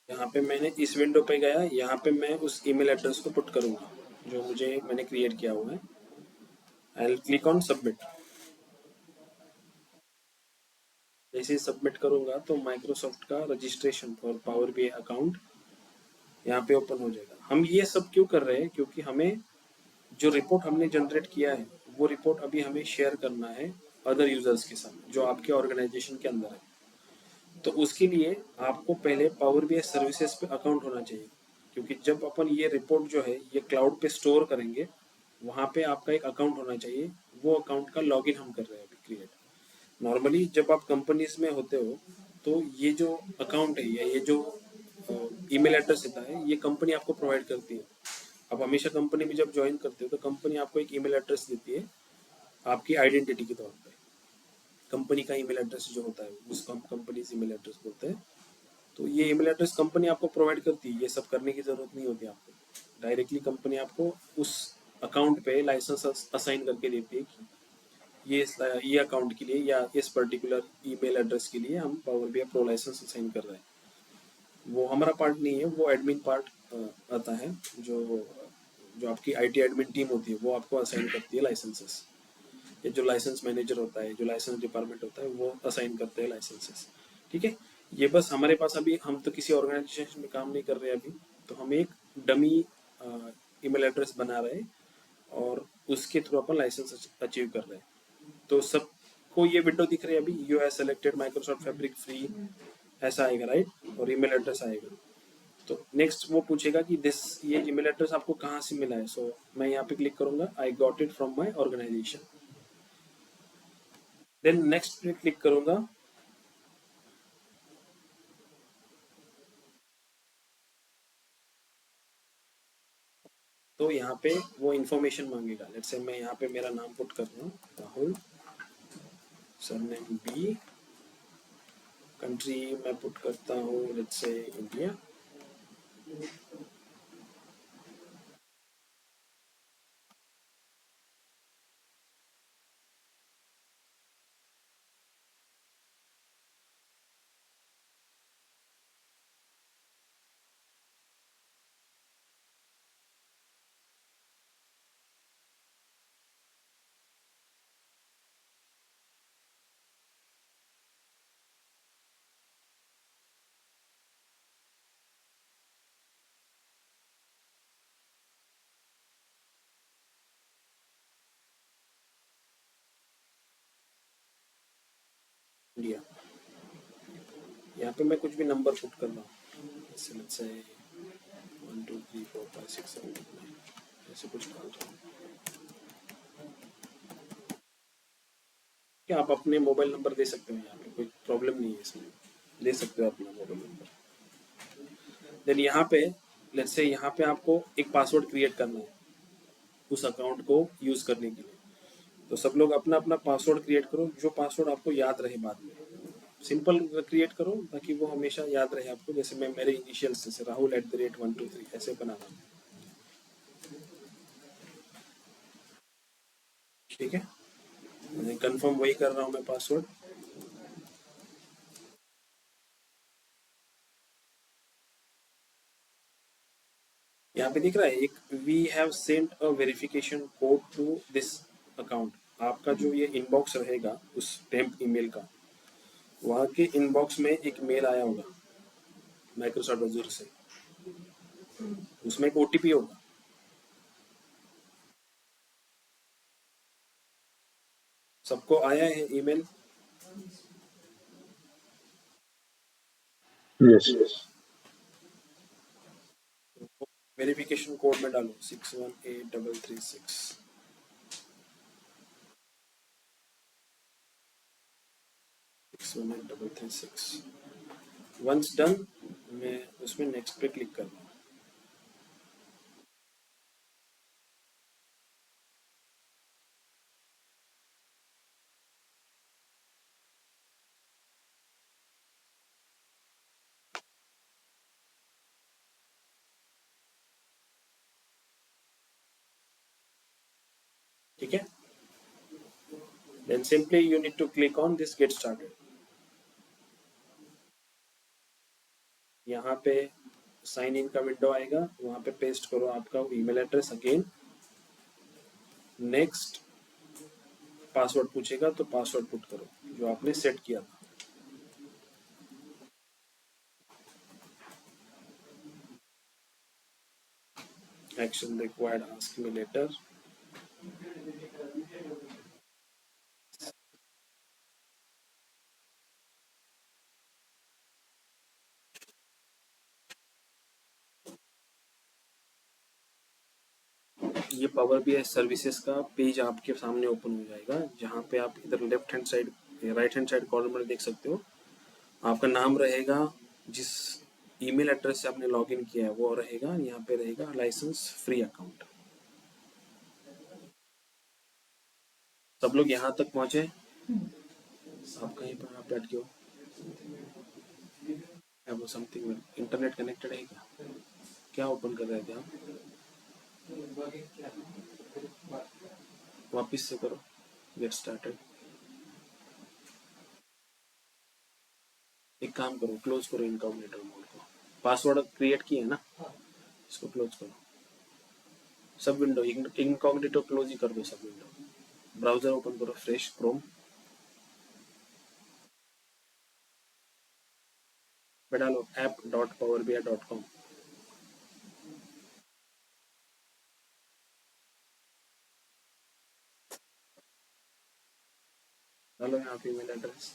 यहाँ पे मैंने इस विंडो पे गया, यहाँ पे मैं उस ईमेल एड्रेस को पुट करूँगा जो मैंने क्रिएट किया हुआ है। I will click on submit. जैसे ही सबमिट करूँगा तो माइक्रोसॉफ्ट का registration for power BI account यहाँ पे ओपन हो जाएगा। हम ये सब क्यों कर रहे हैं, क्योंकि हमें जो रिपोर्ट हमने जनरेट किया है वो रिपोर्ट अभी हमें शेयर करना है अदर यूजर्स के साथ जो आपके ऑर्गेनाइजेशन के अंदर है। तो उसके लिए आपको पहले पावर बीआई सर्विसेज पे अकाउंट होना चाहिए, क्योंकि जब अपन ये रिपोर्ट जो है ये क्लाउड पे स्टोर करेंगे, वहाँ पे आपका एक अकाउंट होना चाहिए। वो अकाउंट का लॉगिन हम कर रहे हैं अभी क्रिएट। नॉर्मली जब आप कंपनीज में होते हो तो ये जो अकाउंट है या ये जो ईमेल एड्रेस देता है ये कंपनी आपको प्रोवाइड करती है। आप हमेशा कंपनी में जब ज्वाइन करते हो तो कंपनी आपको एक ईमेल एड्रेस देती है आपकी आइडेंटिटी के तौर पे। कंपनी का ईमेल एड्रेस जो होता है उसको हम कंपनी ईमेल एड्रेस बोलते हैं। तो ये ईमेल एड्रेस कंपनी आपको प्रोवाइड करती है, ये सब करने की जरूरत नहीं होती आपको। डायरेक्टली कंपनी आपको उस अकाउंट पे लाइसेंस असाइन करके देती है कि ये अकाउंट के लिए या इस पर्टिकुलर ईमेल एड्रेस के लिए हम power BI pro licence assign कर रहे हैं। वो हमारा पार्ट नहीं है, वो एडमिन पार्ट आता है। जो जो आपकी आईटी एडमिन टीम होती है वो आपको असाइन करती है लाइसेंसेस। ये जो लाइसेंस मैनेजर होता है, जो लाइसेंस डिपार्टमेंट होता है, वो असाइन करते हैं लाइसेंसेस। ठीक है। ये बस हमारे पास अभी, हम तो किसी ऑर्गेनाइजेशन में काम नहीं कर रहे अभी, तो हम एक डमी ईमेल एड्रेस बना रहे हैं और उसके थ्रू अपन लाइसेंस अचीव कर रहे हैं। तो सबको ये विंडो दिख रही है अभी, you have selected Microsoft fabric free, ऐसा आएगा राइट, और ईमेल एड्रेस आएगा। तो नेक्स्ट वो पूछेगा कि दिस ये ईमेल एड्रेस आपको कहाँ से मिला है। सो मैं यहाँ पे क्लिक करूंगा, I got it from my organisation. Then next पे क्लिक करूंगा। तो यहाँ पे वो इन्फॉर्मेशन मांगेगा। लेट्स से मैं यहाँ पे मेरा नाम पुट कर रहा हूँ राहुल, सरनेम बी, कंट्री मैं पुट करता हूँ लेट्स से इंडिया। इंडिया। यहाँ पे मैं कुछ भी नंबर पुट कर रहा हूँ, जैसे लेट्स से 1 2 3 4 5 6 7 8 9, ऐसे कुछ डाल रहा हूँ। क्या आप अपने मोबाइल नंबर दे सकते हो, यहाँ पे कोई प्रॉब्लम नहीं है इसमें, दे सकते हो अपना मोबाइल नंबर। देन यहाँ पे लेट्स से यहाँ पे आपको एक पासवर्ड क्रिएट करना है उस अकाउंट को यूज करने के लिए। तो सब लोग अपना अपना पासवर्ड क्रिएट करो, जो पासवर्ड आपको याद रहे बाद में। सिंपल क्रिएट करो ताकि वो हमेशा याद रहे आपको। जैसे मैं मेरे इनिशियल्स जैसे Rahul@123 ऐसे बना रहा हूँ। ठीक है, मैं कंफर्म वही कर रहा हूँ मैं पासवर्ड। यहाँ पे दिख रहा है एक, we have sent a verification code to this account. आपका जो ये इनबॉक्स रहेगा उस टेम्प ईमेल का, वहाँ के इनबॉक्स में एक मेल आया होगा माइक्रोसॉफ्ट अजूर से, उसमें एक ओटीपी होगा। सबको आया है ईमेल? Yes. वेरिफिकेशन कोड में डालो 618336। 618336। वंस डन, मैं उसमें नेक्स्ट पे क्लिक कर रहा हूँ। ठीक है, then simply you need to click on this get started. यहाँ पे साइन इन का विंडो आएगा, वहाँ पे पेस्ट करो आपका email address again, next password पूछेगा तो पासवर्ड पुट करो जो आपने सेट किया था। Action required ask me later, ये पावर बीआई सर्विसेज का पेज आपके सामने ओपन हो जाएगा, जहाँ पे आप इधर left hand side right hand side corner में देख सकते हो, आपका नाम रहेगा, जिस ईमेल एड्रेस से आपने लॉगिन किया है वो रहेगा, यहाँ पे रहेगा लाइसेंस फ्री अकाउंट। सब लोग यहाँ तक पहुंचे? आप कहीं पर आप बैठ के हो, वो समथिंग इंटरनेट कनेक्टेड है क्या? क्या ओपन कर रहे थे आप? वापिस से करो, गेट स्टार्टेड। एक काम करो, क्लोज करो इनकॉग्निटो मोड को, पासवर्ड क्रिएट किए है ना, इसको क्लोज करो, सब विंडो इनकॉग्निटो क्लोज ही कर दो सब विंडो। ब्राउजर ओपन करो, फ्रेश क्रोम पे डालो app.powerbi.com, डालो यहाँ पे ईमेल एड्रेस,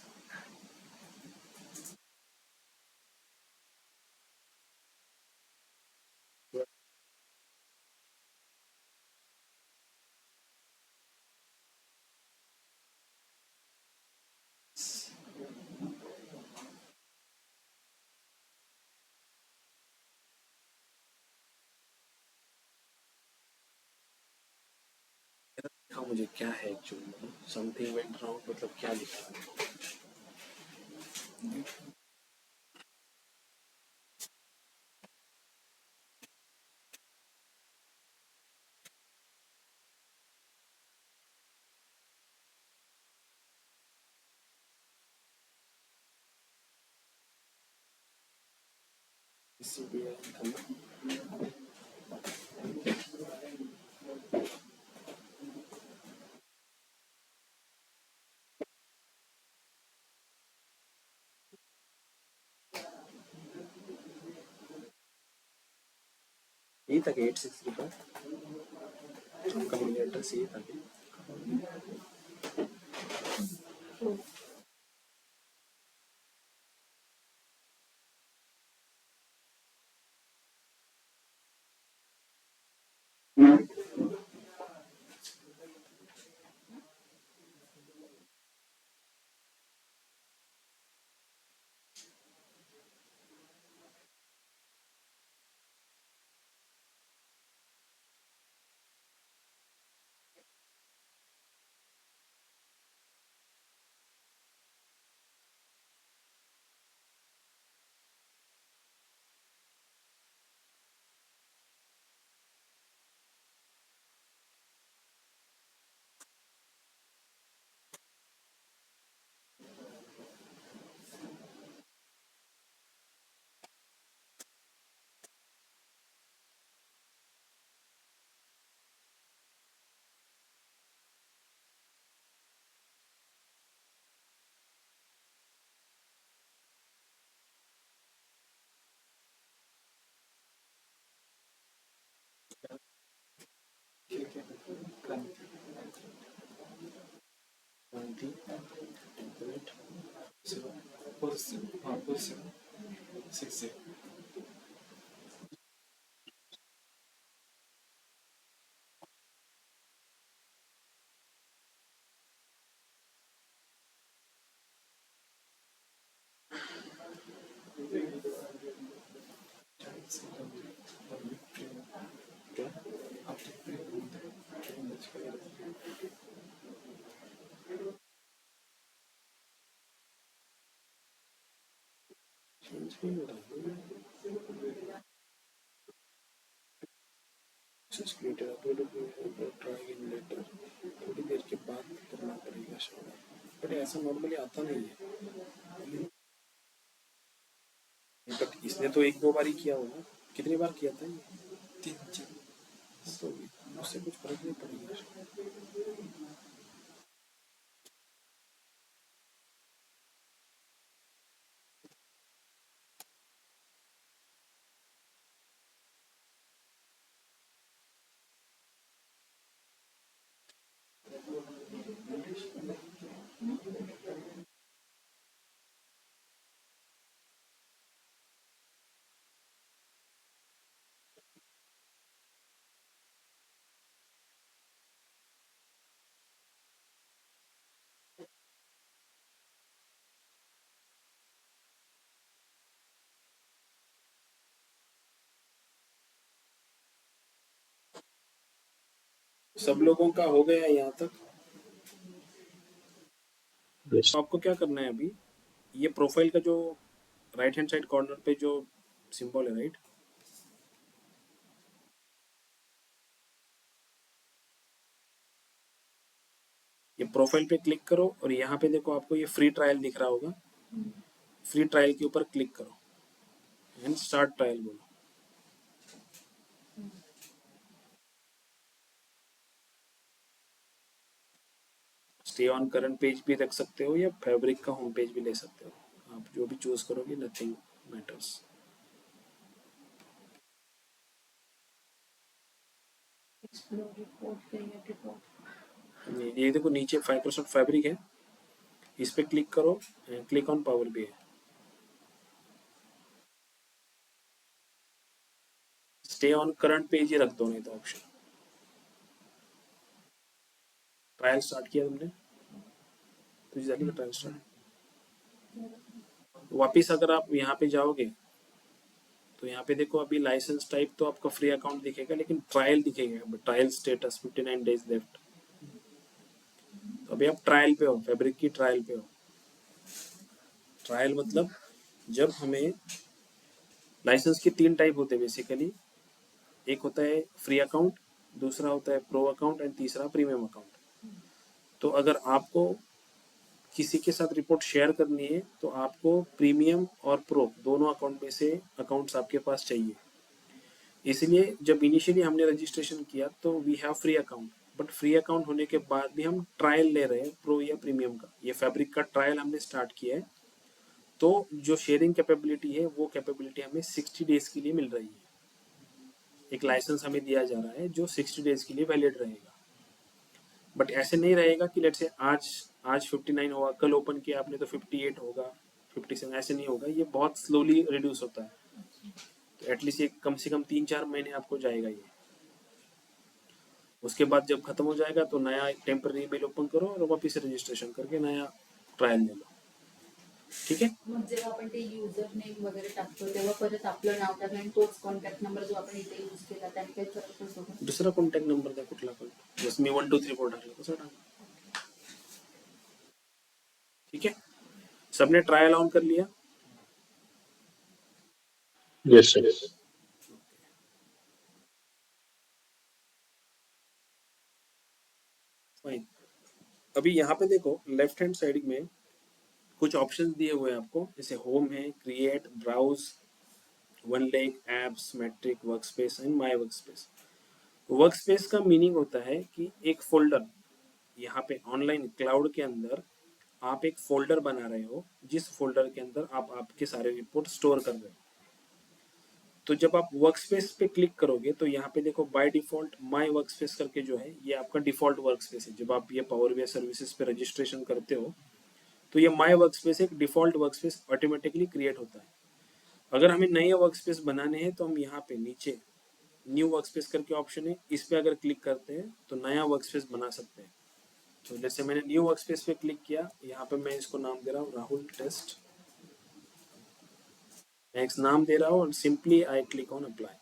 लिखा मुझे क्या है एक्चुअली, समथिंग वेंट रॉन्ग मतलब क्या लिखा है? यही था कि 863 का आपका ईमेल एड्रेस यही था कि चेंज नहीं हो रहा है। ट्राई इन लेटर, थोड़ी देर के बाद करना पड़ेगा शायद, बट ऐसा नॉर्मली आता नहीं है, बट इस ये तो एक दो बार ही किया होगा, कितनी बार किया था ये? 3 4। तो उससे कुछ फर्क नहीं पड़ेगा। सब लोगों का हो गया यहाँ तक? Yes. तो आपको क्या करना है अभी, ये प्रोफाइल का जो राइट हैंड साइड कॉर्नर पे जो सिंबल है, राइट, ये प्रोफाइल पे क्लिक करो और यहाँ पे देखो आपको ये फ्री ट्रायल दिख रहा होगा, फ्री ट्रायल के ऊपर क्लिक करो एंड स्टार्ट ट्रायल बोलो। स्टे ऑन करंट पेज भी रख सकते हो या फैब्रिक का होम पेज भी ले सकते हो, आप जो भी चूज करोगे, नथिंग मैटर्स। ये देखो नीचे माइक्रोसॉफ्ट फैब्रिक है, इस पे क्लिक करो and click on Power BI. Stay on current page ही रख दो, नहीं तो ऑप्शन। ट्रायल स्टार्ट किया तुमने, तुझे झाली का ट्रायल स्टार्ट? वापिस अगर आप यहाँ पे जाओगे तो यहाँ पे देखो अभी लाइसेंस टाइप तो आपका फ्री अकाउंट दिखेगा, लेकिन ट्रायल दिखेगा, ट्रायल स्टेटस 59 डेज लेफ्ट। तो अभी आप ट्रायल पे हो, फैब्रिक की ट्रायल पे हो। ट्रायल मतलब जब हमें लाइसेंस के 3 टाइप होते हैं बेसिकली, एक होता है फ्री अकाउंट, दूसरा होता है प्रो अकाउंट एंड तीसरा प्रीमियम अकाउंट। तो अगर आपको किसी के साथ रिपोर्ट शेयर करनी है तो आपको प्रीमियम और प्रो दोनों अकाउंट में से अकाउंट्स आपके पास चाहिए। इसलिए जब इनिशियली हमने रजिस्ट्रेशन किया तो we have free account, but free account होने के बाद भी हम ट्रायल ले रहे हैं प्रो या प्रीमियम का। ये फैब्रिक का ट्रायल हमने स्टार्ट किया है, तो जो शेयरिंग कैपेबिलिटी है वो कैपेबिलिटी हमें 60 डेज के लिए मिल रही है। एक लाइसेंस हमें दिया जा रहा है जो 60 डेज के लिए वैलिड रहेगा। बट ऐसे नहीं रहेगा कि लेट से आज 59 होगा, कल ओपन किया आपने तो 58 होगा, 57, ऐसे नहीं होगा। ये बहुत स्लोली रिड्यूस होता है, तो एटलीस्ट ये कम से कम 3-4 महीने आपको जाएगा ये। उसके बाद जब खत्म हो जाएगा तो नया टेम्पररी मेल ओपन करो और वापस रजिस्ट्रेशन करके नया ट्रायल ले लो, ठीक है। मग जेव्हा आपण ते युजर नेम वगैरे टाकतो तेव्हा परत आपलं नाव टाकलं आणि तोच कॉन्टॅक्ट नंबर जो आपण इथे यूज केला त्याने काही फरक पडतो का? दुसरा कॉन्टॅक्ट नंबर द्या कुठला पण, जसं मी 1 2 3 4 टाकलं तसं टाका, ठीक है। सबने ट्रायल ऑन कर लिया? Yes, sir. फाइन। अभी यहाँ पे देखो लेफ्ट हैंड साइड में कुछ ऑप्शंस दिए हुए हैं आपको, जैसे होम है, create, browse, OneLake, apps, metric, workspace and my workspace. Workspace का मीनिंग होता है कि एक फोल्डर, यहाँ पे ऑनलाइन क्लाउड के अंदर आप एक फोल्डर बना रहे हो, जिस फोल्डर के अंदर आप आपके सारे रिपोर्ट स्टोर कर रहे हो। तो जब आप वर्कस्पेस पे क्लिक करोगे तो यहाँ पे देखो बाय डिफॉल्ट माय वर्कस्पेस करके जो है ये आपका डिफॉल्ट वर्कस्पेस है। जब आप ये पावर बीआई सर्विसेज पे रजिस्ट्रेशन करते हो तो ये माय वर्कस्पेस एक डिफॉल्ट वर्कस्पेस ऑटोमेटिकली क्रिएट होता है। अगर हमें नए वर्कस्पेस बनाने हैं तो हम यहाँ पे नीचे न्यू वर्कस्पेस करके ऑप्शन है, इस पे अगर क्लिक करते हैं तो नया वर्कस्पेस बना सकते हैं। तो जैसे मैंने न्यू वर्कस्पेस पे क्लिक किया, यहाँ पे मैं इसको नाम दे रहा हूँ राहुल टेस्ट, मैं एक नाम दे रहा हूँ और simply I click on apply.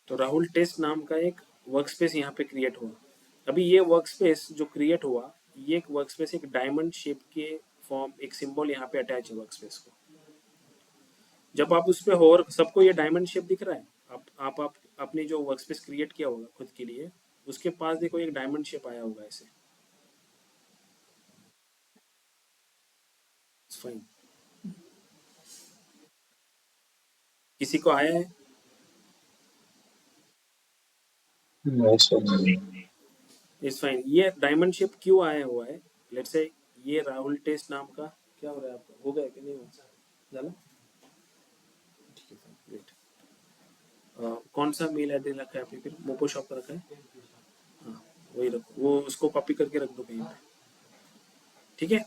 तो राहुल टेस्ट नाम का एक वर्कस्पेस यहाँ पे क्रिएट हुआ। अभी ये वर्कस्पेस जो क्रिएट हुआ, ये एक वर्कस्पेस एक डायमंड शेप के फॉर्म, एक सिंबल यहाँ पे अटैच है वर्कस्पेस को। जब आप उस पे हो, और सबको ये डायमंड शेप दिख रहा है, आप अपने जो वर्कस्पेस क्रिएट किया होगा खुद के लिए, उसके पास देखो एक डायमंड शेप आया होगा ऐसे। फाइन। किसी को आया है? Nice one. It's fine. ये डायमंड शेप क्यों आया हुआ है? लेट्स से ये राहुल टेस्ट नाम का क्या हो रहा है आपका? हो गया कि नहीं हुआ? चलो ठीक है, ग्रेट। कौन सा मेल एड्रेस रखा है आपने फिर? मोपो शॉप का रखा है? हाँ, वही रखो, वो उसको कॉपी करके रख दो कहीं पे। ठीक है।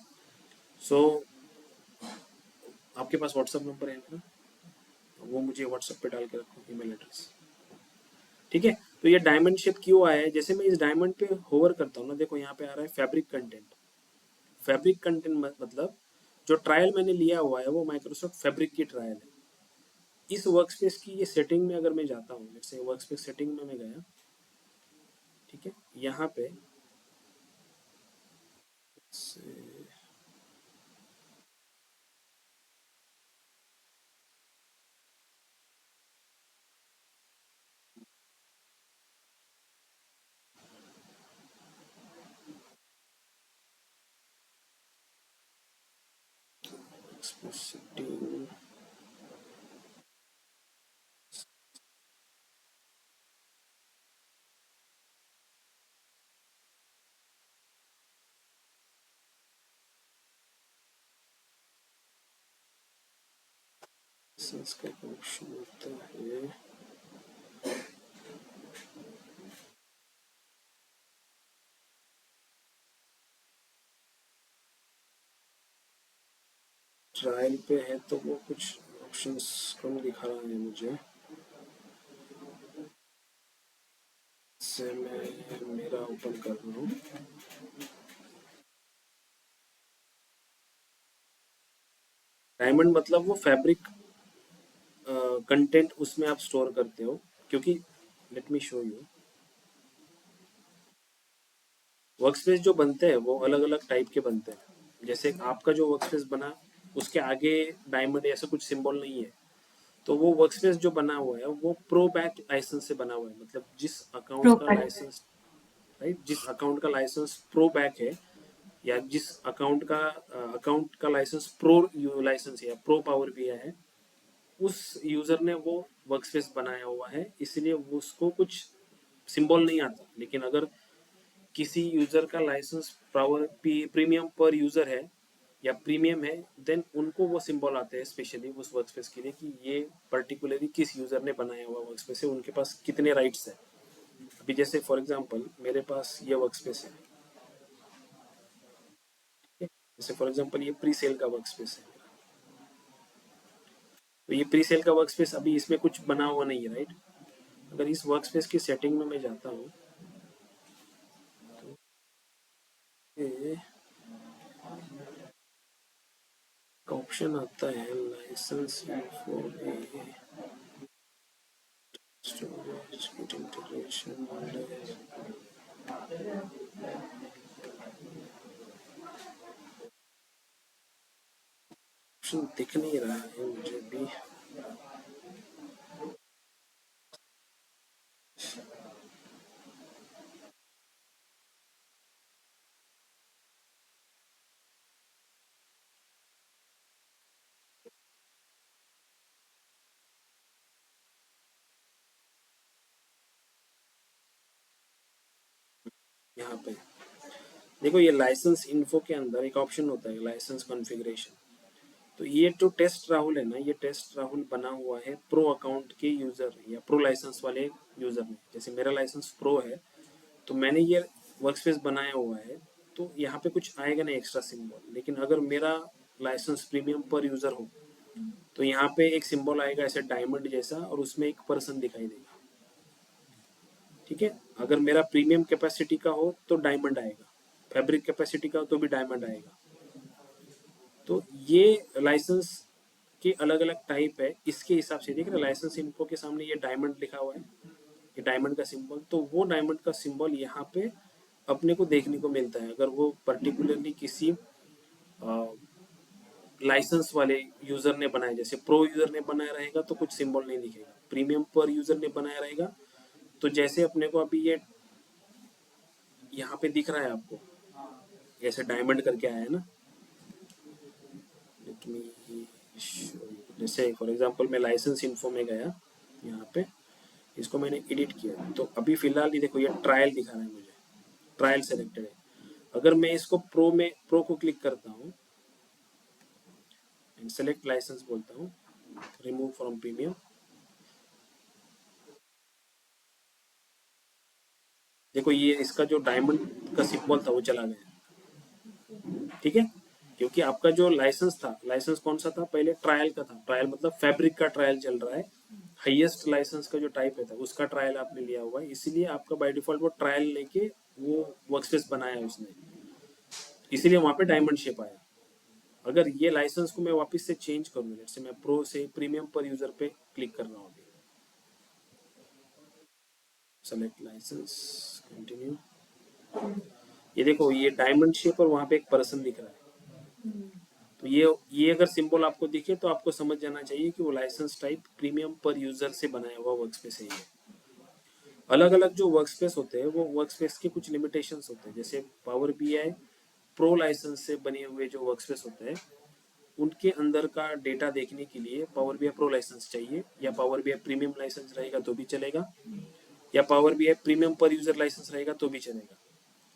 सो आपके पास व्हाट्सअप नंबर है ना? वो मुझे व्हाट्सएप पे डाल के रखो, ईमेल एड्रेस। ठीक है। तो ये डायमंड शेप क्यों आया है? जैसे मैं इस डायमंड पे होवर करता हूँ ना, देखो यहाँ पे आ रहा है फैब्रिक कंटेंट। फैब्रिक कंटेंट मतलब जो ट्रायल मैंने लिया हुआ है वो माइक्रोसॉफ्ट फैब्रिक की ट्रायल है। इस वर्कस्पेस की ये सेटिंग में अगर मैं जाता हूँ, जैसे वर्कस्पेस सेटिंग में मैं गया, ठीक है, यहाँ पे सेटिंग, का ऑप्शन होता है, ट्रायल पे है तो वो कुछ ऑप्शंस कम दिखा रहा है मुझे। से मैं मेरा ओपन कर रहा हूँ। डायमंड मतलब वो फैब्रिक कंटेंट उसमें आप स्टोर करते हो, क्योंकि let me show you. Workspace जो बनते हैं वो अलग अलग टाइप के बनते हैं। जैसे आपका जो वर्कस्पेस बना, उसके आगे डायमंड ऐसा कुछ सिंबल नहीं है, तो वो वर्कस्पेस जो बना हुआ है वो प्रो बैक लाइसेंस से बना हुआ है। मतलब जिस अकाउंट का प्रोफाइल। लाइसेंस, राइट, जिस अकाउंट का लाइसेंस प्रो बैक है, या जिस अकाउंट का लाइसेंस प्रो लाइसेंस है या प्रो पावर भी है, उस यूजर ने वो वर्कस्पेस बनाया हुआ है, इसलिए वो उसको कुछ सिंबल नहीं आता। लेकिन अगर किसी यूजर का लाइसेंस पावर प्रीमियम पर यूजर है या प्रीमियम है, देन उनको वो सिंबल आते हैं स्पेशली उस वर्कस्पेस के लिए कि ये पर्टिकुलरली किस यूजर ने बनाया हुआ वर्कस्पेस है, उनके पास कितने राइट्स है। अभी जैसे फॉर एग्जांपल मेरे पास ये वर्कस्पेस है, ठीक है? जैसे फॉर एग्जांपल ये प्री सेल का वर्कस्पेस है, तो ये प्री सेल का वर्कस्पेस अभी इसमें कुछ बना हुआ नहीं है, राइट। अगर इस वर्कस्पेस की सेटिंग में मैं जाता हूँ तो ऑप्शन आता है licence info, storage, git integration, option दिख नहीं रहा है मुझे भी। यहाँ पे देखो, ये लाइसेंस इन्फो के अंदर एक ऑप्शन होता है लाइसेंस कॉन्फ़िगरेशन। तो ये जो टेस्ट राहुल है ना, ये टेस्ट राहुल बना हुआ है प्रो अकाउंट के यूजर या प्रो लाइसेंस वाले यूजर में। जैसे मेरा लाइसेंस प्रो है, तो मैंने ये वर्कस्पेस बनाया हुआ है, तो यहाँ पे कुछ आएगा नहीं एक्स्ट्रा सिंबल। लेकिन अगर मेरा लाइसेंस प्रीमियम पर यूजर हो, तो यहाँ पे एक सिंबल आएगा ऐसे डायमंड जैसा, और उसमें एक पर्सन दिखाई देगा। ठीक है। अगर मेरा प्रीमियम कैपेसिटी का हो तो डायमंड आएगा, फैब्रिक कैपेसिटी का हो तो भी डायमंड आएगा। तो ये लाइसेंस के अलग अलग टाइप है, इसके हिसाब से देख रहे लाइसेंस इन्फो के सामने ये डायमंड लिखा हुआ है, ये डायमंड का सिंबल, तो वो डायमंड का सिंबल यहाँ पे अपने को देखने को मिलता है। अगर वो पर्टिकुलरली किसी लाइसेंस वाले यूजर ने बनाया, जैसे प्रो यूजर ने बनाया रहेगा तो कुछ सिंबल नहीं दिखेगा, प्रीमियम पर यूजर ने बनाया रहेगा तो जैसे अपने को अभी ये यहाँ पे दिख रहा है आपको, ऐसे डायमंड करके आया है ना, लेट मी जैसे फॉर एग्जांपल मैं लाइसेंस इन्फो में गया, यहाँ पे इसको मैंने एडिट किया, तो अभी फिलहाल ये देखो ये ट्रायल दिखा रहा है मुझे, ट्रायल सेलेक्टेड है। अगर मैं इसको प्रो को क्लिक करता हूँ एंड सेलेक्ट लाइसेंस बोलता हूँ, रिमूव फ्रॉम प्रीमियम, देखो ये इसका जो डायमंड का सिंबल था वो चला गया। ठीक है, क्योंकि आपका जो लाइसेंस था, लाइसेंस कौन सा था, पहले ट्रायल का था, ट्रायल मतलब फैब्रिक का ट्रायल चल रहा है, हाईएस्ट लाइसेंस का जो टाइप है था उसका ट्रायल आपने लिया हुआ है, इसीलिए आपका बाय डिफॉल्ट वो ट्रायल लेके वो वर्कस्पेस बनाया है उसने, इसीलिए वहां पे डायमंड शेप आया। अगर ये लाइसेंस को मैं वापस से चेंज करूँ, लेट्स से मैं प्रो से प्रीमियम पर यूजर पे क्लिक कर रहा हूँ अभी, सेलेक्ट लाइसेंस, कंटिन्यू, ये देखो ये डायमंड शेप और वहां पे एक पर्सन दिख रहा है। तो ये अगर सिंबल आपको दिखे तो आपको समझ जाना चाहिए कि वो लाइसेंस टाइप प्रीमियम पर यूजर से बनाया हुआ वर्कस्पेस है ये। अलग अलग जो वर्कस्पेस होते हैं वो वर्कस्पेस के कुछ लिमिटेशंस होते हैं, जैसे पावर बीआई प्रो लाइसेंस से बने हुए जो वर्कस्पेस होते हैं उनके अंदर का डेटा देखने के लिए पावर बीआई प्रो लाइसेंस चाहिए, या पावर बीआई प्रीमियम लाइसेंस रहेगा तो भी चलेगा, या पावर बीआई प्रीमियम पर यूजर लाइसेंस रहेगा तो भी चलेगा,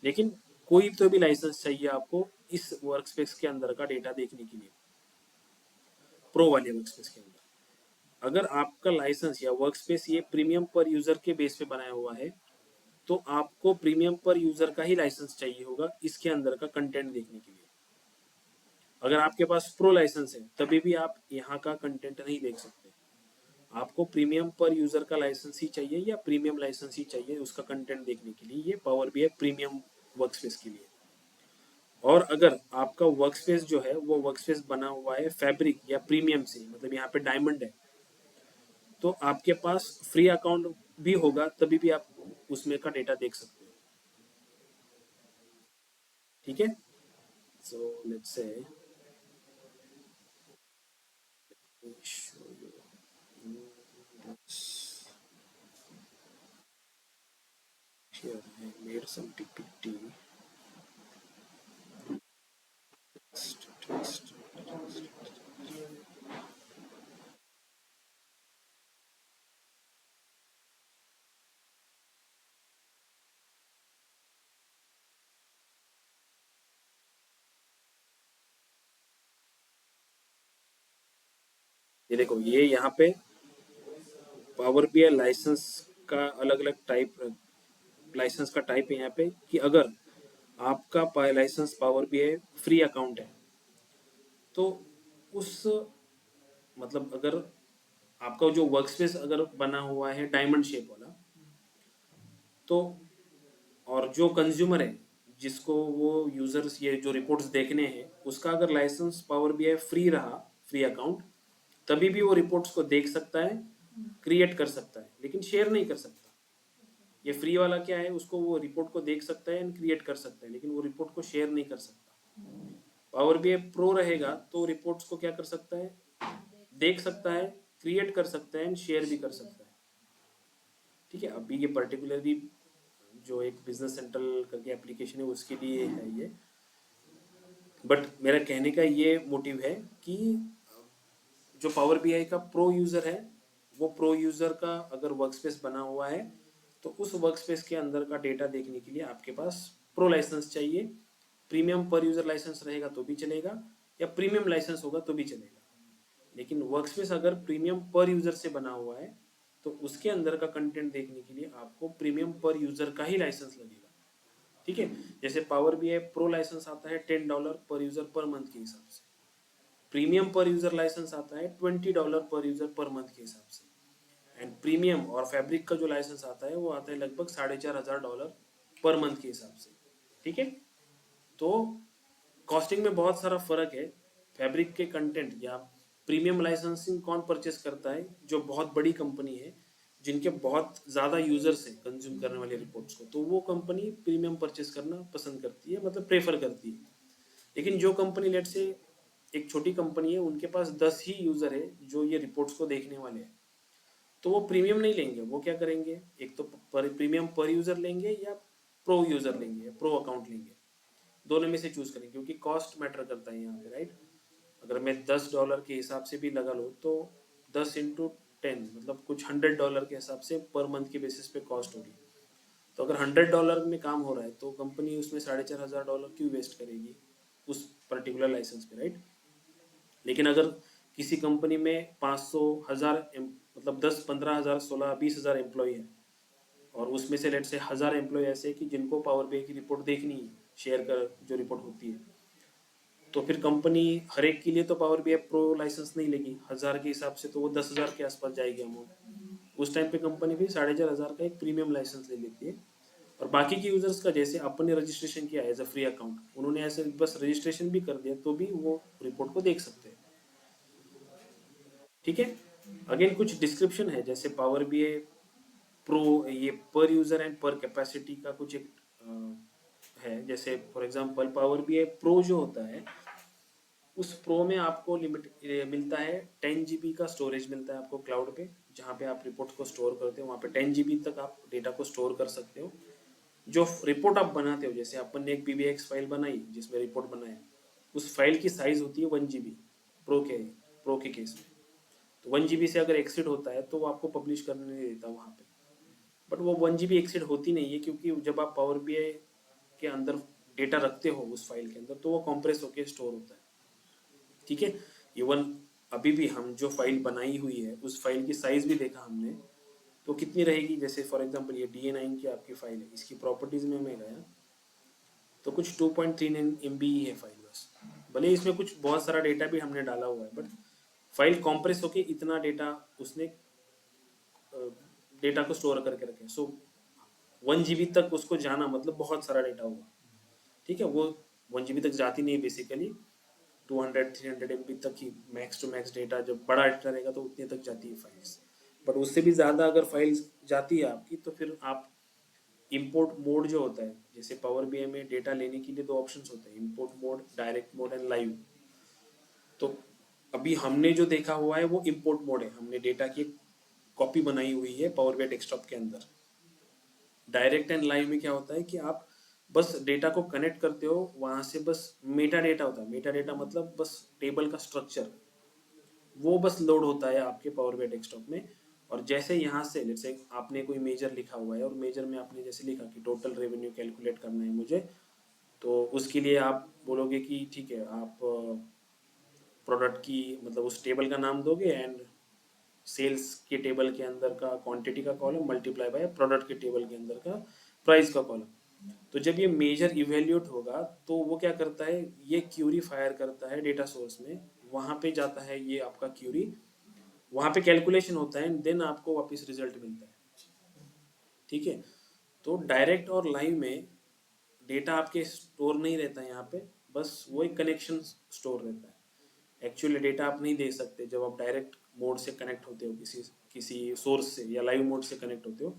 लेकिन कोई तो भी लाइसेंस चाहिए आपको इस वर्कस्पेस के अंदर का डेटा देखने के लिए, प्रो वाले वर्कस्पेस के अंदर। अगर आपका लाइसेंस या वर्कस्पेस ये प्रीमियम पर यूजर के बेस पे बनाया हुआ है तो आपको प्रीमियम पर यूजर का ही लाइसेंस चाहिए होगा इसके अंदर का कंटेंट देखने के लिए। अगर आपके पास प्रो लाइसेंस है तभी भी आप यहाँ का कंटेंट नहीं देख सकते, आपको प्रीमियम पर यूजर का लाइसेंस ही चाहिए या प्रीमियम लाइसेंस ही चाहिए उसका कंटेंट देखने के लिए, ये पावर बीआई प्रीमियम वर्कस्पेस के लिए। और अगर आपका वर्कस्पेस जो है वो वर्कस्पेस बना हुआ है फैब्रिक या प्रीमियम से, मतलब यहाँ पे डायमंड है, तो आपके पास फ्री अकाउंट भी होगा तभी भी आप उसमें का डेटा देख सकते हो। ठीक है, so let's say show you here I made some PPT text. ये देखो ये यहाँ पे पावर बीआई लाइसेंस का अलग अलग टाइप, लाइसेंस का टाइप है यहाँ पे कि अगर आपका licence power BI free account है तो उस मतलब अगर आपका जो वर्कस्पेस अगर बना हुआ है डायमंड शेप वाला, तो और जो कंज्यूमर है जिसको वो यूजर्स ये जो रिपोर्ट्स देखने हैं उसका अगर लाइसेंस पावर बीआई फ्री रहा, फ्री अकाउंट, तभी भी वो रिपोर्ट्स को देख सकता है, क्रिएट कर सकता है, लेकिन शेयर नहीं कर सकता। ये फ्री वाला क्या है, उसको वो रिपोर्ट को देख सकता है एंड क्रिएट कर सकता है, लेकिन वो रिपोर्ट को शेयर नहीं कर सकता। पावर बीआई प्रो रहेगा तो रिपोर्ट्स को क्या कर सकता है, देख सकता है, क्रिएट कर सकता है एंड शेयर भी कर सकता है। ठीक है, अभी ये पर्टिकुलरली जो एक बिजनेस सेंट्रल करके एप्लीकेशन है उसके लिए है ये, बट मेरा कहने का ये मोटिव है कि जो पावर बीआई का प्रो यूजर है वो प्रो यूजर का अगर वर्कस्पेस बना हुआ है तो उस वर्कस्पेस के अंदर का डेटा देखने के लिए आपके पास प्रो लाइसेंस चाहिए, प्रीमियम पर यूजर लाइसेंस रहेगा तो भी चलेगा या प्रीमियम लाइसेंस होगा तो भी चलेगा, लेकिन वर्कस्पेस अगर प्रीमियम पर यूजर से बना हुआ है तो उसके अंदर का कंटेंट देखने के लिए आपको प्रीमियम पर यूजर का ही लाइसेंस लगेगा। ठीक है, जैसे पावर बीआई प्रो लाइसेंस आता है $10 पर यूजर पर मंथ के हिसाब से, प्रीमियम पर यूजर लाइसेंस आता है $20 पर यूजर पर मंथ के हिसाब से, एंड प्रीमियम और फैब्रिक का जो लाइसेंस आता है वो आता है लगभग $4,500 पर मंथ के हिसाब से। ठीक है, तो कॉस्टिंग में बहुत सारा फर्क है। फैब्रिक के कंटेंट या प्रीमियम लाइसेंसिंग कौन परचेस करता है, जो बहुत बड़ी कंपनी है जिनके बहुत ज़्यादा यूजर्स हैं कंज्यूम करने वाले रिपोर्ट्स को, तो वो कंपनी प्रीमियम परचेस करना पसंद करती है, मतलब प्रेफर करती है। लेकिन जो कंपनी लेट से एक छोटी कंपनी है उनके पास 10 ही यूजर है जो ये रिपोर्ट्स को देखने वाले हैं, तो वो प्रीमियम नहीं लेंगे, वो क्या करेंगे, एक तो प्रीमियम पर यूजर लेंगे या प्रो यूजर लेंगे, प्रो अकाउंट लेंगे, दोनों में से चूज करेंगे क्योंकि कॉस्ट मैटर करता है यहाँ पे, राइट। अगर मैं $10 के हिसाब से भी लगा लूँ तो 10 × 10 मतलब कुछ $100 के हिसाब से पर मंथ के बेसिस पे कॉस्ट होगी। तो अगर $100 में काम हो रहा है तो कंपनी उसमें $4500 क्यों वेस्ट करेगी उस पर्टिकुलर लाइसेंस पे, राइट। लेकिन अगर किसी कंपनी में 500 1000 मतलब 10 15 हजार 16 20 हजार एम्प्लॉय है और उसमें से लेट से 1000 एम्प्लॉय ऐसे हैं कि जिनको पावर बीआई की रिपोर्ट देखनी है, शेयर कर जो रिपोर्ट होती है, तो फिर कंपनी हर एक के लिए तो पावर बीआई प्रो लाइसेंस नहीं लेगी। 1000 के हिसाब से तो वो 10,000 के आसपास जाएगी अमाउंट। उस टाइम पे कंपनी फिर 4500 का एक प्रीमियम लाइसेंस ले लेती है। और बाकी के यूजर्स का जैसे अपन ने रजिस्ट्रेशन किया एज अ फ्री अकाउंट, उन्होंने ऐसे बस रजिस्ट्रेशन भी कर दिया तो भी वो रिपोर्ट को देख सकते हैं। ठीक है। अगेन कुछ डिस्क्रिप्शन है जैसे पावर बीआई प्रो, ये पर यूजर एंड पर कैपेसिटी का कुछ एक है। जैसे for example power BI pro जो होता है उस प्रो में आपको लिमिट मिलता है 10 GB का स्टोरेज मिलता है आपको क्लाउड पे, जहाँ पे आप रिपोर्ट को स्टोर करते हो। वहाँ पे 10 GB तक आप डेटा को स्टोर कर सकते हो। जो रिपोर्ट आप बनाते हो, जैसे अपन ने एक PBX फाइल बनाई जिसमें रिपोर्ट बनाए, उस फाइल की साइज होती है 1 GB प्रो के केस में। तो 1 GB से अगर एक्सीड होता है तो वो आपको पब्लिश करने नहीं देता वहाँ पे। बट वो 1 GB एक्सीड होती नहीं है क्योंकि जब आप पावर बीआई के अंदर डेटा रखते हो उस फाइल के अंदर तो वो कॉम्प्रेस होकर स्टोर होता है। ठीक है। इवन अभी भी हम जो फाइल बनाई हुई है उस फाइल की साइज भी देखा हमने, तो कितनी रहेगी। जैसे फॉर एग्जांपल ये DA9 की आपकी फाइल है, इसकी प्रॉपर्टीज में मैं गया तो कुछ 2.39 MB ही है फाइल बस। भले इसमें कुछ बहुत सारा डेटा भी हमने डाला हुआ है बट फाइल कॉम्प्रेस होके इतना डेटा उसने डेटा को स्टोर करके रखे। सो 1 GB तक उसको जाना मतलब बहुत सारा डेटा हुआ। ठीक है। वो 1 GB तक जाती नहीं बेसिकली, 200-300 MB तक ही मैक्स टू मैक्स डेटा, जब बड़ा डेटा रहेगा तो उतने तक जाती है फाइल्स। बट उससे भी ज़्यादा अगर फाइल्स जाती है आपकी तो फिर आप इंपोर्ट मोड जो होता है, जैसे पावर बीआई में डेटा लेने के लिए दो ऑप्शंस होते हैं, import mode, direct mode and live. तो अभी हमने जो देखा हुआ है वो इंपोर्ट मोड है, हमने डेटा की कॉपी बनाई हुई है पावर बीआई डेस्कटॉप के अंदर। डायरेक्ट एंड लाइव में क्या होता है कि आप बस डेटा को कनेक्ट करते हो, वहां से बस मेटा डेटा होता है। मेटा डेटा मतलब बस टेबल का स्ट्रक्चर, वो बस लोड होता है आपके पावर बीआई डेस्कटॉप में। और जैसे यहाँ से लेट्स से आपने कोई मेजर लिखा हुआ है और मेजर में आपने जैसे लिखा कि टोटल रेवेन्यू कैलकुलेट करना है मुझे, तो उसके लिए आप बोलोगे कि ठीक है, आप प्रोडक्ट की मतलब उस टेबल का नाम दोगे एंड सेल्स के टेबल के अंदर का क्वांटिटी का कॉलम मल्टीप्लाई बाय प्रोडक्ट के टेबल के अंदर का प्राइस का कॉलम। तो जब ये मेजर इवेल्यूट होगा तो वो क्या करता है, ये क्यूरी फायर करता है डेटा सोर्स में, वहां पे जाता है ये आपका क्यूरी, वहां पे कैलकुलेशन होता है, देन आपको वापस रिजल्ट मिलता है। ठीक है। तो डायरेक्ट और लाइव में डेटा आपके स्टोर नहीं रहता है यहाँ पे, बस वो एक कनेक्शन स्टोर रहता है। एक्चुअली डेटा आप नहीं दे सकते जब आप डायरेक्ट मोड से कनेक्ट होते हो किसी किसी सोर्स से, या लाइव मोड से कनेक्ट होते हो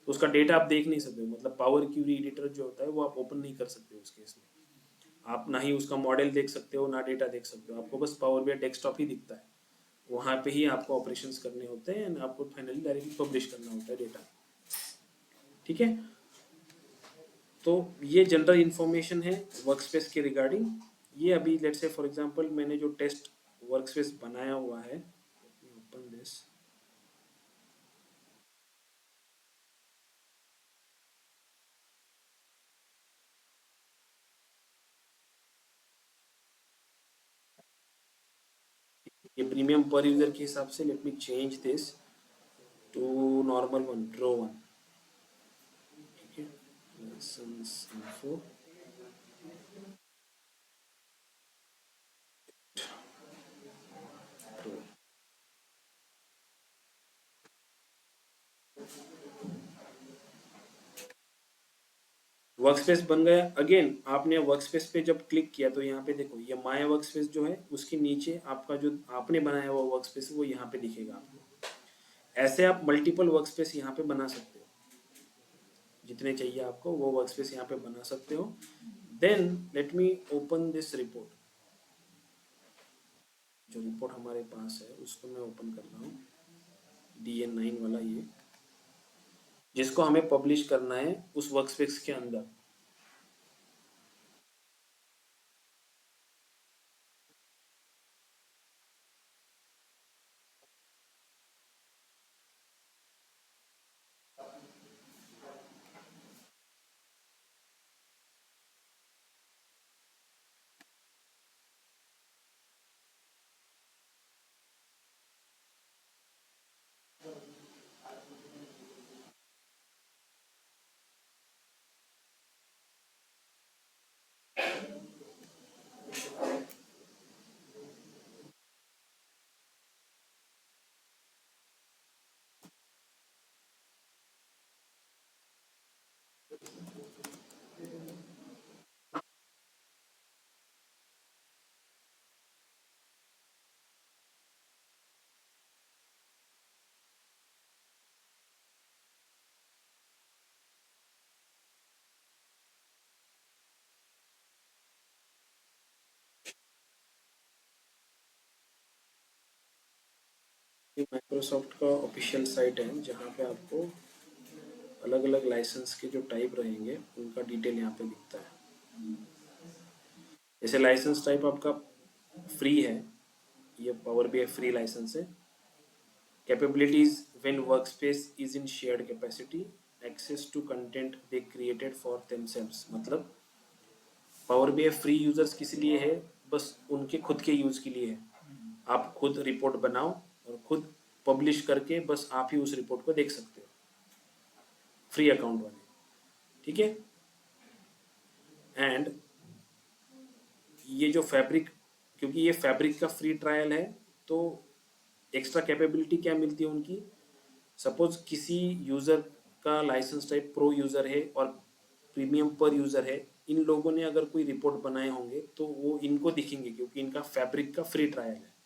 तो उसका डेटा आप देख नहीं सकते हो। मतलब पावर क्यूरी एडिटर जो होता है वो आप ओपन नहीं कर सकते हो उस केस में। आप ना ही उसका मॉडल देख सकते हो ना डेटा देख सकते हो, आपको बस पावर बीआई डेस्कटॉप ही दिखता है। वहाँ पे ही आपको ऑपरेशंस करने होते हैं एंड आपको फाइनली डायरेक्टली पब्लिश करना होता है डेटा। ठीक है। तो ये जनरल इंफॉर्मेशन है वर्कस्पेस के रिगार्डिंग। ये अभी लेट्स से फॉर एग्जांपल मैंने जो टेस्ट वर्कस्पेस बनाया हुआ है, ओपन दिस, ये प्रीमियम पर यूजर के हिसाब से, let me change this to normal one, draw one. ठीक है। लाइसेंस इन्फो, वर्कस्पेस बन गया। अगेन आपने वर्कस्पेस पे जब क्लिक किया तो यहाँ पे देखो ये माय वर्कस्पेस जो है उसके नीचे आपका जो आपने बनाया हुआ वर्कस्पेस वो यहाँ पे दिखेगा आपको। ऐसे आप मल्टीपल वर्कस्पेस यहाँ पे बना सकते हो, जितने चाहिए आपको वो वर्कस्पेस यहाँ पे बना सकते हो। Then let me open this report. जो रिपोर्ट हमारे पास है उसको मैं ओपन कर रहा हूँ, DA9 वाला ये, जिसको हमें पब्लिश करना है उस वर्कस्पेस के अंदर। माइक्रोसॉफ्ट का ऑफिशियल साइट है जहाँ पे आपको अलग अलग लाइसेंस के जो टाइप रहेंगे उनका डिटेल यहाँ पे दिखता है। जैसे लाइसेंस टाइप आपका फ्री है, ये पावर बीआई फ्री लाइसेंस है। Capabilities when workspace is in shared capacity, access to content they created for themselves, मतलब पावर बीआई फ्री यूजर्स किस लिए है, बस उनके खुद के यूज के लिए है। आप खुद रिपोर्ट बनाओ और खुद पब्लिश करके बस आप ही उस रिपोर्ट को देख सकते हो, फ्री अकाउंट वाले, ठीक है। एंड ये जो फैब्रिक, क्योंकि ये फैब्रिक का फ्री ट्रायल है तो एक्स्ट्रा कैपेबिलिटी क्या मिलती है उनकी, सपोज किसी यूजर का लाइसेंस टाइप प्रो यूजर है और प्रीमियम पर यूजर है, इन लोगों ने अगर कोई रिपोर्ट बनाए होंगे तो वो इनको दिखेंगे क्योंकि इनका फैब्रिक का फ्री ट्रायल है।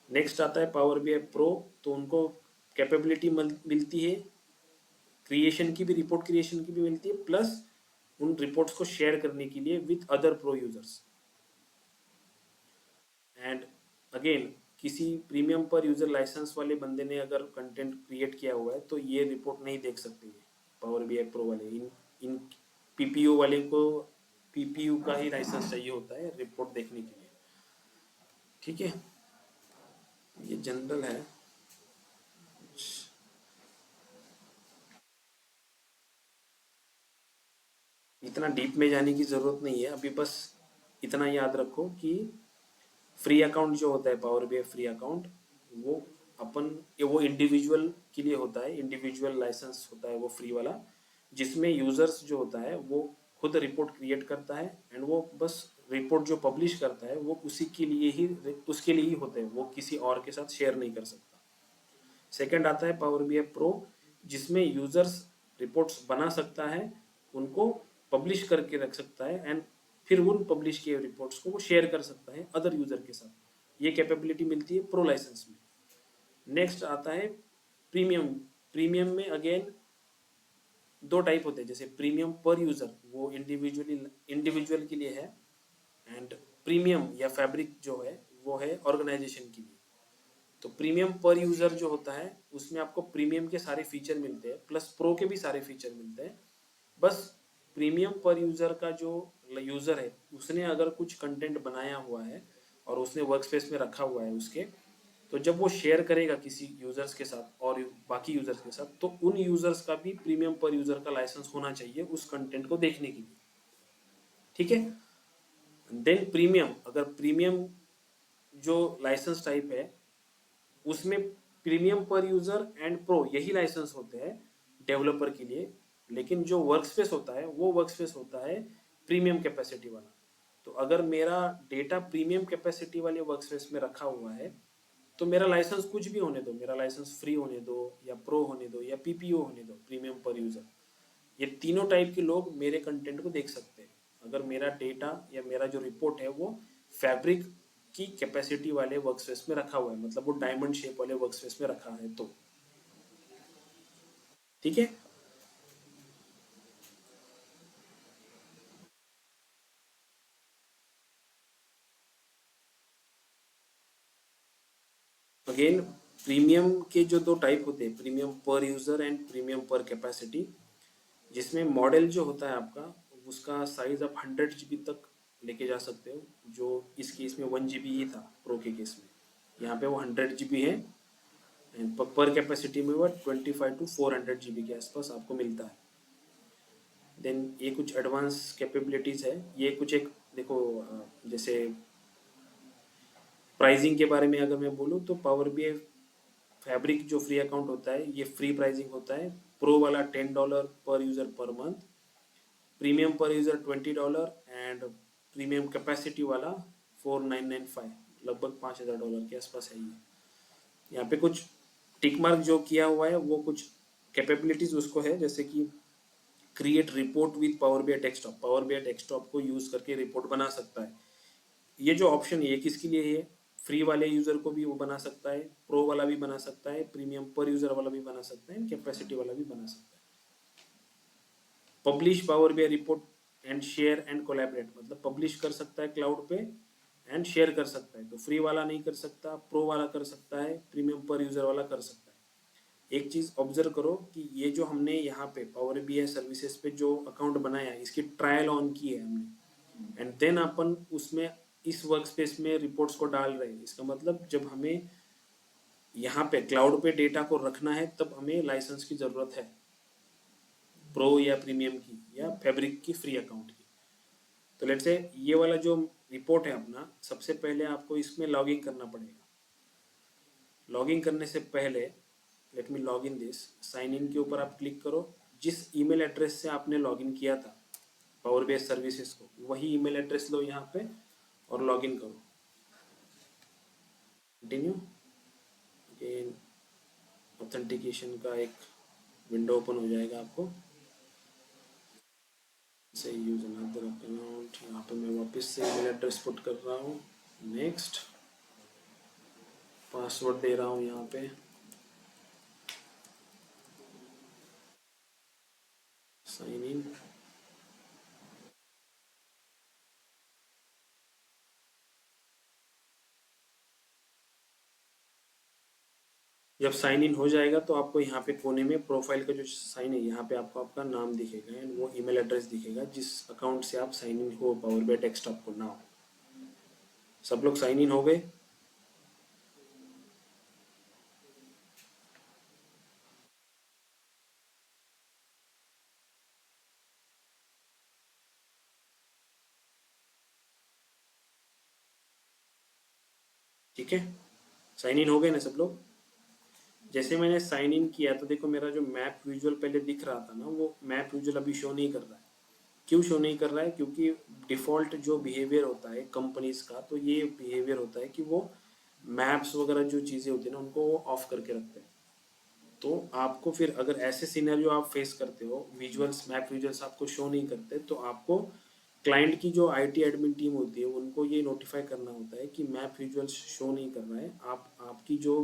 नेक्स्ट आता है पावर बीआई प्रो, तो उनको कैपेबिलिटी मिलती है क्रिएशन की भी, रिपोर्ट क्रिएशन की भी मिलती है, प्लस उन रिपोर्ट्स को शेयर करने के लिए with other pro users. And again किसी प्रीमियम पर यूजर लाइसेंस वाले बंदे ने अगर कंटेंट क्रिएट किया हुआ है तो ये रिपोर्ट नहीं देख सकते ये पावर बीआई प्रो वाले। इन पीपीयू वाले को पीपीयू का ही लाइसेंस चाहिए होता है रिपोर्ट देखने के लिए, ठीक है। ये जनरल है। इतना डीप में जाने की जरूरत नहीं है अभी, बस इतना याद रखो कि फ्री अकाउंट जो होता है पावर बीआई फ्री अकाउंट, वो अपन वो इंडिविजुअल के लिए होता है, इंडिविजुअल लाइसेंस होता है वो फ्री वाला, जिसमें यूजर्स जो होता है वो खुद रिपोर्ट क्रिएट करता है एंड वो बस रिपोर्ट जो पब्लिश करता है वो उसी के लिए ही, उसके लिए ही होता है, वो किसी और के साथ शेयर नहीं कर सकता। सेकंड आता है पावर बीआई प्रो, जिसमें यूजर्स रिपोर्ट्स बना सकता है, उनको पब्लिश करके रख सकता है एंड फिर उन पब्लिश किए रिपोर्ट्स को वो शेयर कर सकता है अदर यूजर के साथ। ये कैपेबिलिटी मिलती है प्रो लाइसेंस में। नेक्स्ट आता है प्रीमियम। प्रीमियम में अगेन दो टाइप होते हैं, जैसे प्रीमियम पर यूजर वो इंडिविजुअल के लिए है, एंड प्रीमियम या फैब्रिक जो है वो है ऑर्गेनाइजेशन के लिए। तो प्रीमियम पर यूजर जो होता है उसमें आपको प्रीमियम के सारे फीचर मिलते हैं, प्लस प्रो के भी सारे फीचर मिलते हैं। बस प्रीमियम पर यूजर का जो यूजर है उसने अगर कुछ कंटेंट बनाया हुआ है और उसने वर्क स्पेस में रखा हुआ है उसके, तो जब वो शेयर करेगा किसी यूजर्स के साथ और बाकी यूजर्स के साथ, तो उन यूजर्स का भी प्रीमियम पर यूजर का लाइसेंस होना चाहिए उस कंटेंट को देखने के लिए, ठीक है। देन प्रीमियम, अगर प्रीमियम जो लाइसेंस टाइप है उसमें प्रीमियम पर यूजर एंड प्रो यही लाइसेंस होते हैं डेवलपर के लिए, लेकिन जो वर्कस्पेस होता है वो वर्कस्पेस होता है प्रीमियम कैपेसिटी वाला। तो अगर मेरा डेटा प्रीमियम कैपेसिटी वाले वर्कस्पेस में रखा हुआ है तो मेरा लाइसेंस कुछ भी होने दो, मेरा लाइसेंस फ्री होने दो या प्रो होने दो या पीपीओ होने दो, प्रीमियम पर यूजर, ये तीनों टाइप के लोग मेरे कंटेंट को देख सकते हैं अगर मेरा डेटा या मेरा जो रिपोर्ट है वो फैब्रिक की कैपेसिटी वाले वर्कस्पेस में रखा हुआ है, मतलब वो डायमंड शेप वाले वर्कस्पेस में रखा है तो, ठीक है। अगेन प्रीमियम के जो दो टाइप होते हैं, प्रीमियम पर यूजर एंड प्रीमियम पर कैपेसिटी, जिसमें मॉडल जो होता है आपका उसका साइज आप 100 GB तक लेके जा सकते हो, जो इस केस में 1 GB ही था प्रो के केस में, यहाँ पे वो 100 GB है एंड पर कैपेसिटी में वो 25 to 400 GB के आसपास आपको मिलता है। देन ये कुछ एडवांस कैपेबिलिटीज है, ये कुछ एक देखो जैसे प्राइसिंग के बारे में अगर मैं बोलूँ तो पावर बीआई फैब्रिक जो फ्री अकाउंट होता है ये फ्री प्राइसिंग होता है, प्रो वाला $10 पर यूजर पर मंथ, प्रीमियम पर यूजर $20 एंड प्रीमियम कैपेसिटी वाला 4995, लगभग $5000 के आसपास है ये। यहाँ पे कुछ टिक मार्क जो किया हुआ है वो कुछ कैपेबिलिटीज उसको है, जैसे कि create report with power BI desktop, power BI desktop को यूज करके रिपोर्ट बना सकता है। ये जो ऑप्शन है ये किसके लिए है, फ्री वाले यूजर को भी वो बना सकता है, प्रो वाला भी बना सकता है, प्रीमियम पर यूजर वाला भी बना सकता है, कैपेसिटी वाला भी बना सकता है। Publish power BI report and share and collaborate, मतलब पब्लिश कर सकता है क्लाउड पे एंड शेयर कर सकता है। तो फ्री वाला नहीं कर सकता, प्रो वाला कर सकता है, प्रीमियम पर यूजर वाला कर सकता है। एक चीज ऑब्जर्व करो कि ये जो हमने यहाँ पे पावर BI सर्विसेज पे जो अकाउंट बनाया है, इसकी ट्रायल ऑन की है हमने, एंड देन अपन उसमें इस वर्क स्पेस में रिपोर्ट्स को डाल रहे हैं। इसका मतलब जब हमें यहाँ पे क्लाउड पे डेटा को रखना है तब हमें लाइसेंस की जरूरत है, प्रो या प्रीमियम की या फैब्रिक की फ्री अकाउंट की। तो लेट्स से ये वाला जो रिपोर्ट है अपना, सबसे पहले आपको इसमें लॉगिन करना पड़ेगा। लॉगिन करने से पहले let me log in this, sign in के ऊपर आप क्लिक करो। जिस ईमेल एड्रेस से आपने लॉगिन किया था पावर BI सर्विसेज को, वही ईमेल एड्रेस लो यहाँ पे और लॉगिन करो। कंटिन्यू। अगेन ऑथेंटिकेशन का एक विंडो ओपन हो जाएगा आपको। से यूज अनदर अकाउंट, यहाँ पे मैं वापस से ईमेल एड्रेस पुट कर रहा हूँ। नेक्स्ट, पासवर्ड दे रहा हूँ यहाँ पे, साइन इन। जब साइन इन हो जाएगा तो आपको यहाँ पे कोने में प्रोफाइल का जो साइन है, यहाँ पे आपको आपका नाम दिखेगा एंड वो ईमेल एड्रेस दिखेगा जिस अकाउंट से आप साइन इन हो पावर BI डेस्कटॉप को। नाउ सब लोग साइन इन हो गए? ठीक है, साइन इन हो गए ना सब लोग? जैसे मैंने साइन इन किया तो देखो मेरा जो मैप विजुअल पहले दिख रहा था ना, वो मैप विजुअल अभी शो नहीं कर रहा है। क्यों शो नहीं कर रहा है? क्योंकि डिफ़ॉल्ट जो बिहेवियर होता है कंपनीज का, तो ये बिहेवियर होता है कि वो मैप्स वगैरह जो चीज़ें होती है ना, उनको वो ऑफ करके रखते हैं। तो आपको फिर अगर ऐसे सिनेरियो आप फेस करते हो, विजुअल्स, मैप विजुअल्स आपको शो नहीं करते, तो आपको क्लाइंट की जो IT एडमिन टीम होती है उनको ये नोटिफाई करना होता है कि मैप विजुअल्स शो नहीं कर रहा है। आप आपकी जो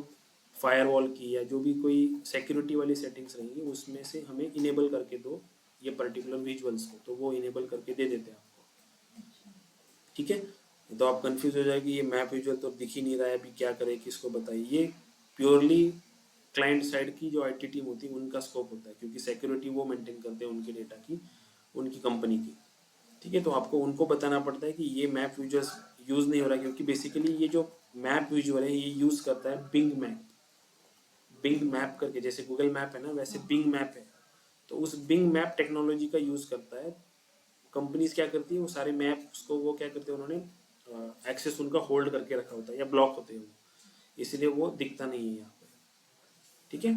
फायरवॉल की या जो भी कोई सिक्योरिटी वाली सेटिंग्स रहेंगी उसमें से हमें इनेबल करके दो ये पर्टिकुलर विजुअल्स को, तो वो इनेबल करके दे देते हैं आपको। ठीक है, तो आप कंफ्यूज हो जाएगी, ये मैप विजुअल तो दिख ही नहीं रहा है, अभी क्या करें, किसको बताइए। ये प्योरली क्लाइंट साइड की जो IT टीम होती है उनका स्कोप होता है, क्योंकि सिक्योरिटी वो मेंटेन करते हैं उनके डेटा की, उनकी कंपनी की। ठीक है, तो आपको उनको बताना पड़ता है कि ये मैप विजुअल्स यूज़ नहीं हो रहा है, क्योंकि बेसिकली ये जो मैप विजुअल है ये यूज़ करता है बिंग मैप। बिंग मैप करके, जैसे गूगल मैप है ना, वैसे बिंग मैप है। तो उस बिंग मैप टेक्नोलॉजी का यूज़ करता है। कंपनीज क्या करती है, वो सारे मैप्स को वो क्या करते हैं, उन्होंने एक्सेस उनका होल्ड करके रखा होता है या ब्लॉक होते हैं वो, इसलिए वो दिखता नहीं है यहाँ पे। ठीक है,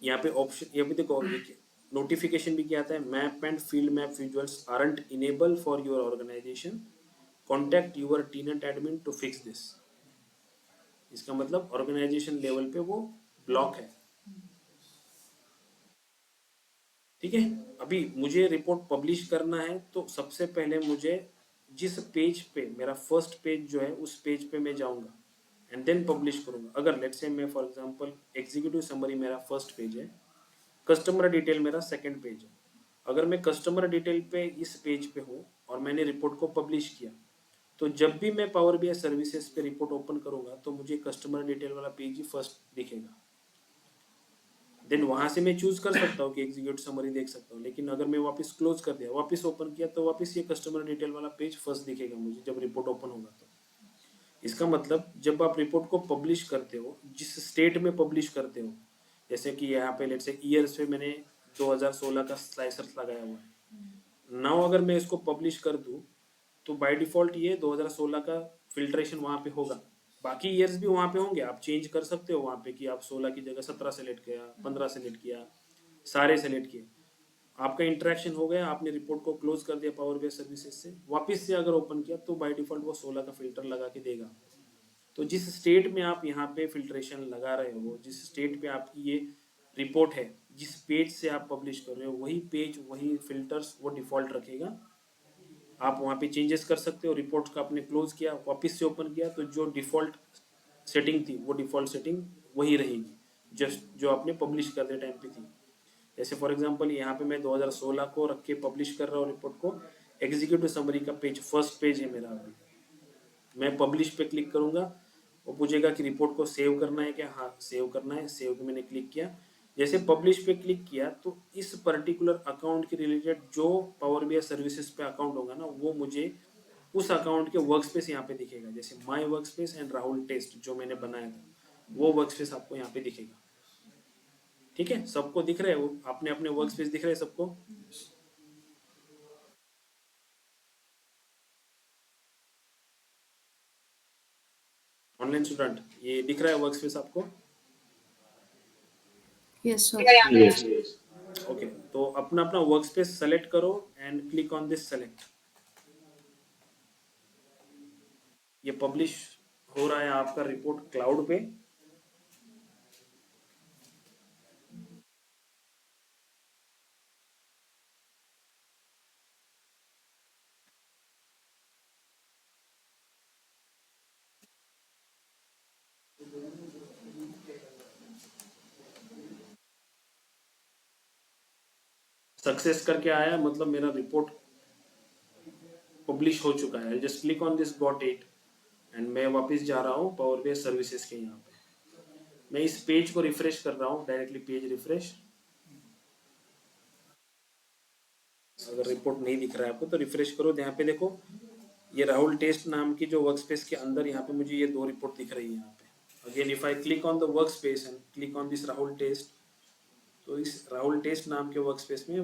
यहाँ पे ऑप्शन, यहाँ पे देखो नोटिफिकेशन भी क्या आता है, map and field map visuals aren't enable for your organisation, contact your tenant admin to fix this. इसका मतलब ऑर्गेनाइजेशन लेवल पे वो ब्लॉक है। ठीक है, अभी मुझे रिपोर्ट पब्लिश करना है, तो सबसे पहले मुझे जिस पेज पे मेरा फर्स्ट पेज जो है उस पेज पे मैं जाऊंगा एंड देन पब्लिश करूंगा। अगर लेट्स से मैं फॉर एग्जांपल एग्जीक्यूटिव समरी मेरा फर्स्ट पेज है, कस्टमर डिटेल मेरा सेकंड पेज है। अगर मैं कस्टमर डिटेल पे इस पेज पे हूँ और मैंने रिपोर्ट को पब्लिश किया, तो जब भी मैं पावर BI सर्विसेज पे रिपोर्ट ओपन करूंगा तो मुझे कस्टमर डिटेल वाला पेज ही फर्स्ट दिखेगा। देन वहां से मैं चूज कर सकता हूँ कि एग्जीक्यूटिव समरी देख सकता हूँ, लेकिन अगर मैं वापस क्लोज कर दिया, वापस ओपन किया, तो वापस ये कस्टमर डिटेल वाला पेज फर्स्ट दिखेगा मुझे जब रिपोर्ट ओपन होगा। तो इसका मतलब जब आप रिपोर्ट को पब्लिश करते हो, जिस स्टेट में पब्लिश करते हो, जैसे कि यहाँ पे लेट्स से ईयर्स पे मैंने 2016 का स्लाइसर लगाया हुआ है। नाउ अगर मैं इसको पब्लिश कर दूं तो बाय डिफॉल्ट ये 2016 का फिल्ट्रेशन वहां पे होगा। बाकी ईयर्स भी वहां पे होंगे, आप चेंज कर सकते हो वहां पे कि आप 16 की जगह 17 सेलेक्ट किया, 15 सेलेक्ट किया, सारे सेलेक्ट किए। आपका इंटरेक्शन हो गया, आपने रिपोर्ट को क्लोज कर दिया पावर BI सर्विसेज से, वापस से अगर ओपन किया तो बाय डिफॉल्ट वो 16 का फिल्टर लगा के देगा। तो जिस स्टेट में आप यहाँ पे फिल्ट्रेशन लगा रहे हो, जिस स्टेट पे आपकी ये रिपोर्ट है, जिस पेज से आप पब्लिश कर रहे हो, वही पेज, वही फिल्टर्स वो डिफॉल्ट रखेगा। आप वहाँ पे चेंजेस कर सकते हो। रिपोर्ट का आपने क्लोज किया, वापस से ओपन किया, तो जो डिफॉल्ट सेटिंग थी वो डिफॉल्ट सेटिंग वही रहेगी, जस्ट जो आपने पब्लिश करते टाइम पे थी। जैसे फॉर एग्जांपल यहाँ पे मैं 2016 को रख के पब्लिश कर रहा हूँ रिपोर्ट को, एग्जीक्यूटिव समरी का पेज फर्स्ट पेज है मेरा अभी। मैं पब्लिश पे क्लिक करूंगा, वो पूछेगा कि रिपोर्ट को सेव करना है क्या, हाँ सेव करना है, सेव पे मैंने क्लिक किया। जैसे पब्लिश पे क्लिक किया तो इस पर्टिकुलर अकाउंट के रिलेटेड जो पावर बीआई सर्विसेज पे अकाउंट होगा ना, वो मुझे उस अकाउंट के वर्क स्पेस यहाँ पे दिखेगा। जैसे my workspace and Rahul test जो मैंने बनाया था, वो वर्क स्पेस आपको यहाँ पे दिखेगा। ठीक है, सबको दिख रहा है, वो अपने अपने वर्क स्पेस दिख रहे हैं सबको। ऑनलाइन स्टूडेंट, ये दिख रहा है वर्क स्पेस आपको? Yes, sir. Yes. ओके, तो अपना अपना वर्क स्पेस सेलेक्ट करो and click on this select. ये पब्लिश हो रहा है आपका रिपोर्ट क्लाउड पे। सक्सेस करके आया, मतलब मेरा रिपोर्ट पब्लिश हो चुका है। Just click on this got it and मैं वापस जा रहा हूँ पावर बीआई सर्विसेज के यहाँ पे। मैं इस पेज को रिफ्रेश कर रहा हूँ, डायरेक्टली पेज रिफ्रेश। अगर रिपोर्ट नहीं दिख रहा है आपको तो रिफ्रेश करो। यहाँ पे देखो, ये राहुल टेस्ट नाम की जो वर्क स्पेस के अंदर यहाँ पे मुझे ये 2 रिपोर्ट दिख रही है यहाँ पे। Again if I click on the workspace and click on this Rahul test, तो इस राहुल टेस्ट नाम के वर्क स्पेस में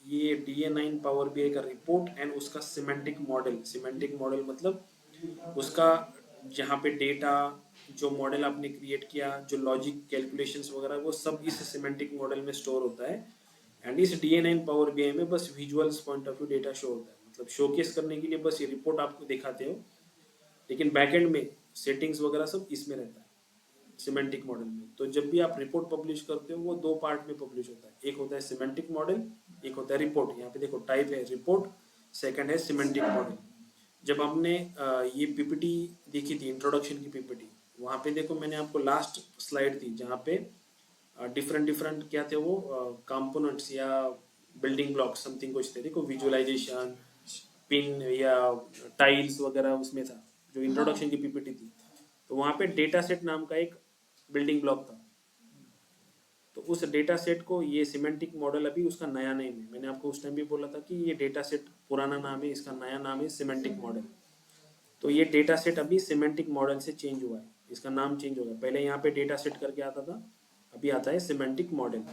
ये DA9 पावर बीआई का रिपोर्ट एंड उसका सिमेंटिक मॉडल। सिमेंटिक मॉडल मतलब उसका जहाँ पे डेटा, जो मॉडल आपने क्रिएट किया, जो लॉजिक कैलकुलेशंस वगैरह, वो सब इस सिमेंटिक मॉडल में स्टोर होता है। एंड इस DA9 पावर बीआई में बस visuals point of view data show होता है, मतलब शोकेस करने के लिए बस ये रिपोर्ट आपको दिखाते हो, लेकिन बैकएंड में सेटिंग्स वगैरह सब इसमें रहता है सिमेंटिक मॉडल में। तो जब भी आप रिपोर्ट पब्लिश करते हो वो 2 पार्ट में पब्लिश होता है, एक होता है सिमेंटिक मॉडल, एक होता है रिपोर्ट। यहाँ पे देखो टाइप है रिपोर्ट, सेकंड है सिमेंटिक मॉडल। जब हमने ये पीपीटी देखी थी, इंट्रोडक्शन की पीपीटी, वहाँ पे देखो मैंने आपको लास्ट स्लाइड थी जहाँ पे डिफरेंट डिफरेंट क्या थे वो कंपोनेंट्स या बिल्डिंग ब्लॉक्स समथिंग कुछ थे। देखो विजुअलाइजेशन, पिन या टाइल्स वगैरह उसमें था, जो इंट्रोडक्शन की पीपीटी थी। तो वहाँ पे डेटा सेट नाम का एक बिल्डिंग ब्लॉक था। तो उस डेटा सेट को, ये सिमेंटिक मॉडल अभी उसका नया नेम है। मैंने आपको उस टाइम भी बोला था कि ये डेटा सेट पुराना नाम है, इसका नया नाम है सिमेंटिक मॉडल। तो ये डेटा सेट अभी सिमेंटिक मॉडल से चेंज हुआ है, इसका नाम चेंज हो गया। पहले यहाँ पे डेटा सेट करके आता था, अभी आता है सिमेंटिक मॉडल।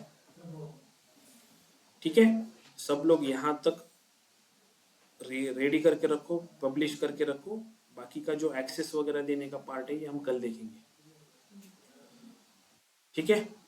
ठीक है, सब लोग यहाँ तक रेडी करके रखो, पब्लिश करके रखो। बाकी का जो एक्सेस वगैरह देने का पार्ट है ये हम कल देखेंगे। ठीक है।